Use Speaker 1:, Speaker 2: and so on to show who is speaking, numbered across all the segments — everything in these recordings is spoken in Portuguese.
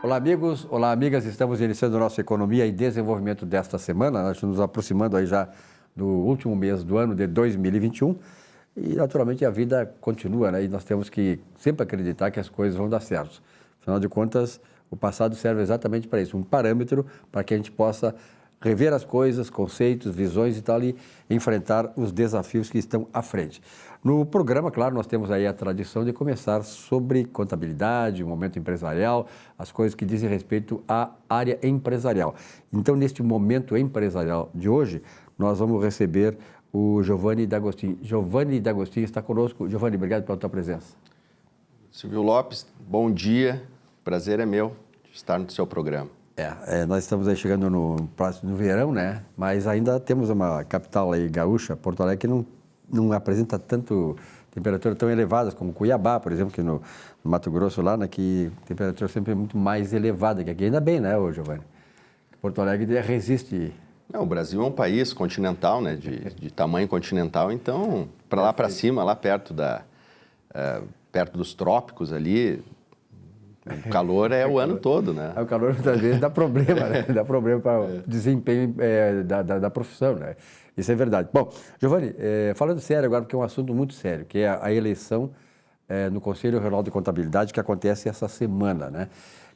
Speaker 1: Olá, amigos. Olá, amigas. Estamos iniciando a nossa Economia e Desenvolvimento desta semana. Nós estamos nos aproximando aí já do último mês do ano de 2021 e, naturalmente, a vida continua, né? E nós temos que sempre acreditar que as coisas vão dar certo. Afinal de contas, o passado serve exatamente para isso, um parâmetro para que a gente possa rever as coisas, conceitos, visões e tal, e enfrentar os desafios que estão à frente. No programa, claro, nós temos aí a tradição de começar sobre contabilidade, o momento empresarial, as coisas que dizem respeito à área empresarial. Então, neste momento empresarial de hoje, nós vamos receber o Giovanni D'Agostini. Giovanni D'Agostini está conosco. Giovanni, obrigado pela tua presença.
Speaker 2: Silvio Lopes, bom dia. Prazer é meu de estar no seu programa.
Speaker 1: Nós estamos aí chegando no verão, né? Mas ainda temos uma capital aí gaúcha, Porto Alegre, que não apresenta tanto temperatura tão elevadas como Cuiabá, por exemplo, que no Mato Grosso lá, né? Que a temperatura sempre é muito mais elevada que aqui. Ainda bem, né, Giovanni? Porto Alegre resiste.
Speaker 2: Não, o Brasil é um país continental, né? De tamanho continental, então, para lá para cima, lá perto perto dos trópicos ali, o calor é o ano todo, né?
Speaker 1: O calor, muitas vezes, dá problema, né? Dá problema para o desempenho da profissão, né? Isso é verdade. Bom, Giovanni, falando sério agora, porque é um assunto muito sério, que é a eleição no Conselho Regional de Contabilidade, que acontece essa semana, né?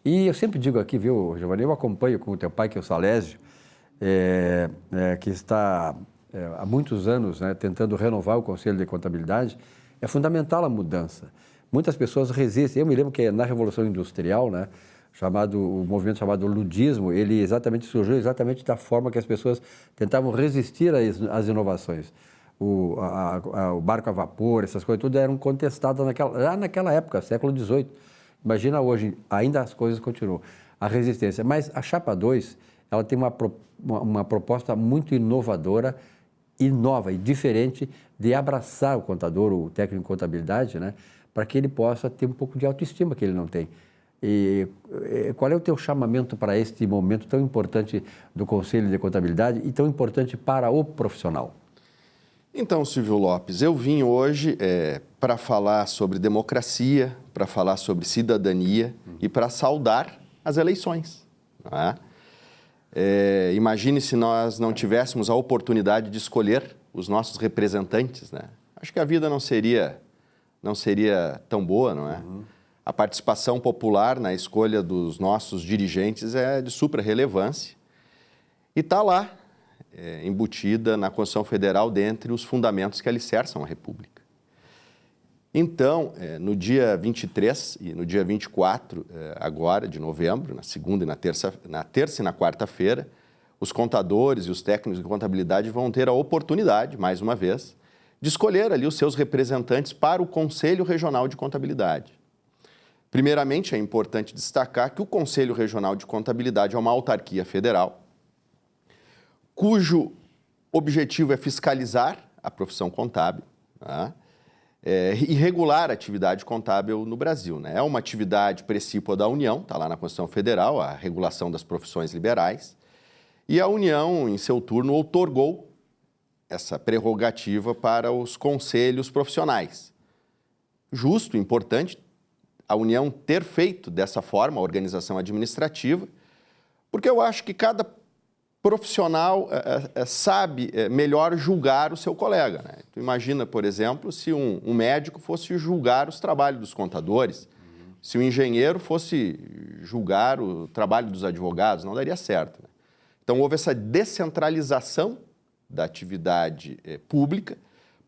Speaker 1: E eu sempre digo aqui, viu, Giovanni, eu acompanho com o teu pai, que é o Salésio, que está há muitos anos, né, tentando renovar o Conselho de Contabilidade. É fundamental a mudança. Muitas pessoas resistem. Eu me lembro que na Revolução Industrial, né, o movimento chamado ludismo, ele exatamente surgiu exatamente da forma que as pessoas tentavam resistir às inovações. O barco a vapor, essas coisas tudo eram contestadas já naquela época, século XVIII. Imagina hoje, ainda as coisas continuam. A resistência. Mas a Chapa 2, ela tem uma proposta muito inovadora e nova e diferente de abraçar o contador, o técnico de contabilidade, né, para que ele possa ter um pouco de autoestima que ele não tem. E qual é o teu chamamento para este momento tão importante do Conselho de Contabilidade e tão importante para o profissional?
Speaker 2: Então, Silvio Lopes, eu vim hoje para falar sobre democracia, para falar sobre cidadania e para saudar as eleições. Não é? Imagine se nós não tivéssemos a oportunidade de escolher os nossos representantes, né? Acho que a vida não seria tão boa, não é? Uhum. A participação popular na escolha dos nossos dirigentes é de supra relevância e está lá, embutida na Constituição Federal dentre os fundamentos que alicerçam a República. Então, no dia 23 e no dia 24 agora de novembro, na segunda e na terça e na quarta-feira, os contadores e os técnicos de contabilidade vão ter a oportunidade, mais uma vez, de escolher ali os seus representantes para o Conselho Regional de Contabilidade. Primeiramente, é importante destacar que o Conselho Regional de Contabilidade é uma autarquia federal, cujo objetivo é fiscalizar a profissão contábil, né? E regular a atividade contábil no Brasil, né? É uma atividade precípua da União, está lá na Constituição Federal, a regulação das profissões liberais, e a União, em seu turno, outorgou essa prerrogativa para os conselhos profissionais. Justo, importante, a União ter feito dessa forma a organização administrativa, porque eu acho que cada profissional sabe melhor julgar o seu colega, né? Tu imagina, por exemplo, se um médico fosse julgar os trabalhos dos contadores, se o engenheiro fosse julgar o trabalho dos advogados, não daria certo, né? Então, houve essa descentralização da atividade pública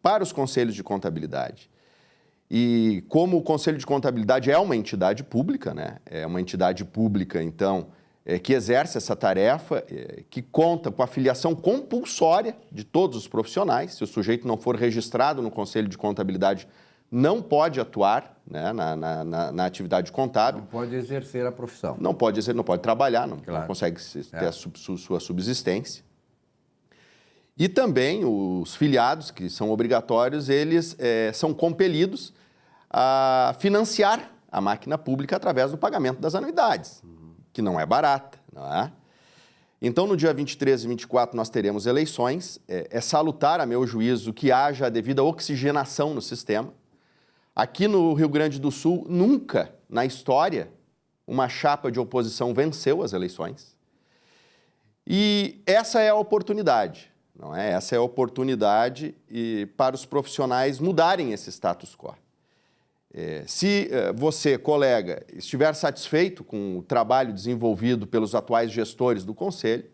Speaker 2: para os conselhos de contabilidade. E como o Conselho de Contabilidade é uma entidade pública, né? É uma entidade pública, então, que exerce essa tarefa, que conta com a filiação compulsória de todos os profissionais. Se o sujeito não for registrado no Conselho de Contabilidade, não pode atuar, né, na atividade contábil.
Speaker 1: Não pode exercer a profissão.
Speaker 2: Não pode trabalhar, não consegue ter a sua subsistência. E também os filiados, que são obrigatórios, eles são compelidos a financiar a máquina pública através do pagamento das anuidades, que não é barata, não é? Então, no dia 23 e 24, nós teremos eleições. É salutar, a meu juízo, que haja a devida oxigenação no sistema. Aqui no Rio Grande do Sul, nunca na história uma chapa de oposição venceu as eleições. E essa é a oportunidade, não é? Essa é a oportunidade para os profissionais mudarem esse status quo. Se você, colega, estiver satisfeito com o trabalho desenvolvido pelos atuais gestores do Conselho,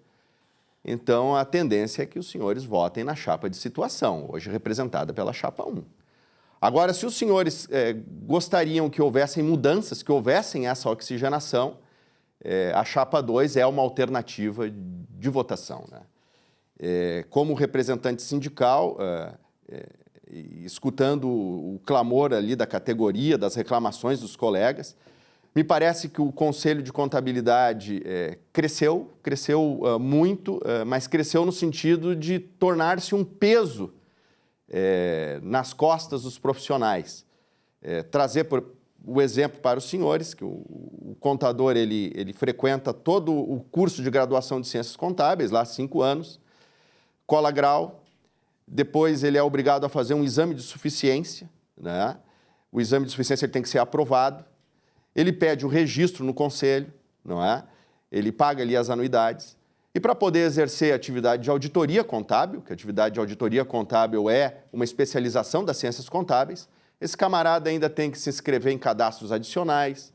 Speaker 2: então a tendência é que os senhores votem na chapa de situação, hoje representada pela chapa 1. Agora, se os senhores gostariam que houvessem mudanças, que houvessem essa oxigenação, a chapa 2 é uma alternativa de votação, né? Como representante sindical, escutando o clamor ali da categoria, das reclamações dos colegas, me parece que o Conselho de Contabilidade cresceu muito, mas cresceu no sentido de tornar-se um peso nas costas dos profissionais. Trazer o exemplo para os senhores, que o contador ele frequenta todo o curso de graduação de Ciências Contábeis, lá há 5 anos, cola grau, depois ele é obrigado a fazer um exame de suficiência, né? O exame de suficiência ele tem que ser aprovado, ele pede o registro no conselho, não é? Ele paga ali as anuidades. E para poder exercer a atividade de auditoria contábil, que a atividade de auditoria contábil é uma especialização das ciências contábeis, esse camarada ainda tem que se inscrever em cadastros adicionais,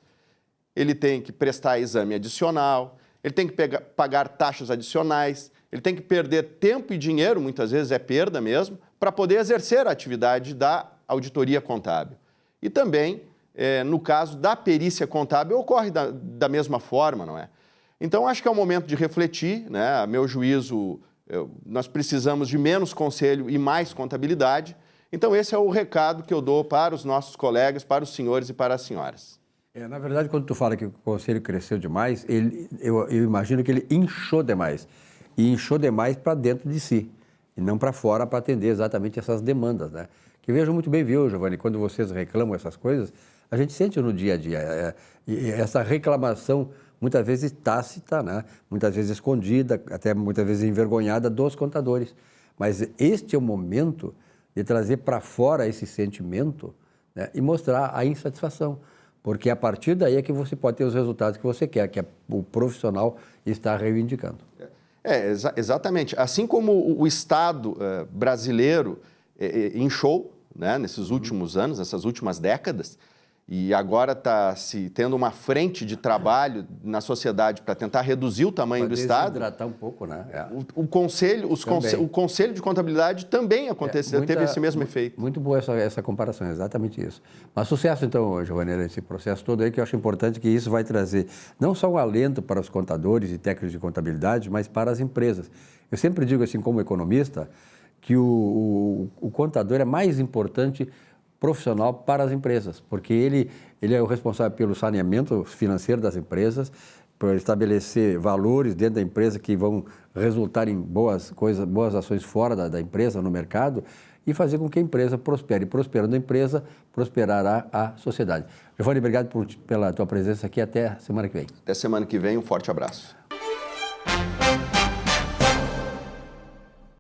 Speaker 2: ele tem que prestar exame adicional, ele tem que pagar taxas adicionais, ele tem que perder tempo e dinheiro, muitas vezes é perda mesmo, para poder exercer a atividade da auditoria contábil. E também, no caso da perícia contábil, ocorre da mesma forma, não é? Então, acho que é o momento de refletir, né? A meu juízo, nós precisamos de menos conselho e mais contabilidade. Então, esse é o recado que eu dou para os nossos colegas, para os senhores e para as senhoras.
Speaker 1: Na verdade, quando tu fala que o conselho cresceu demais, eu imagino que ele inchou demais. E inchou demais para dentro de si, e não para fora para atender exatamente essas demandas, né? Que vejo muito bem, viu, Giovanni, quando vocês reclamam essas coisas, a gente sente no dia a dia. E essa reclamação, muitas vezes tácita, né? Muitas vezes escondida, até muitas vezes envergonhada dos contadores. Mas este é o momento de trazer para fora esse sentimento, né? E mostrar a insatisfação. Porque a partir daí é que você pode ter os resultados que você quer, que o profissional está reivindicando.
Speaker 2: Exatamente. Assim como o Estado brasileiro inchou, né, nesses últimos anos, nessas últimas décadas, e agora está se tendo uma frente de trabalho na sociedade para tentar reduzir o tamanho do Estado.
Speaker 1: Desidratar um pouco, né?
Speaker 2: O Conselho de Contabilidade também teve esse mesmo efeito.
Speaker 1: Muito boa essa comparação, exatamente isso. Mas sucesso, então, Giovanni, nesse processo todo aí, que eu acho importante que isso vai trazer não só um alento para os contadores e técnicos de contabilidade, mas para as empresas. Eu sempre digo, assim, como economista, que o contador é mais importante profissional para as empresas, porque ele é o responsável pelo saneamento financeiro das empresas, por estabelecer valores dentro da empresa que vão resultar em boas ações fora da empresa, no mercado, e fazer com que a empresa prospere. Prosperando a empresa, prosperará a sociedade. Giovanni, obrigado pela tua presença aqui. Até semana que vem.
Speaker 2: Até semana que vem. Um forte abraço.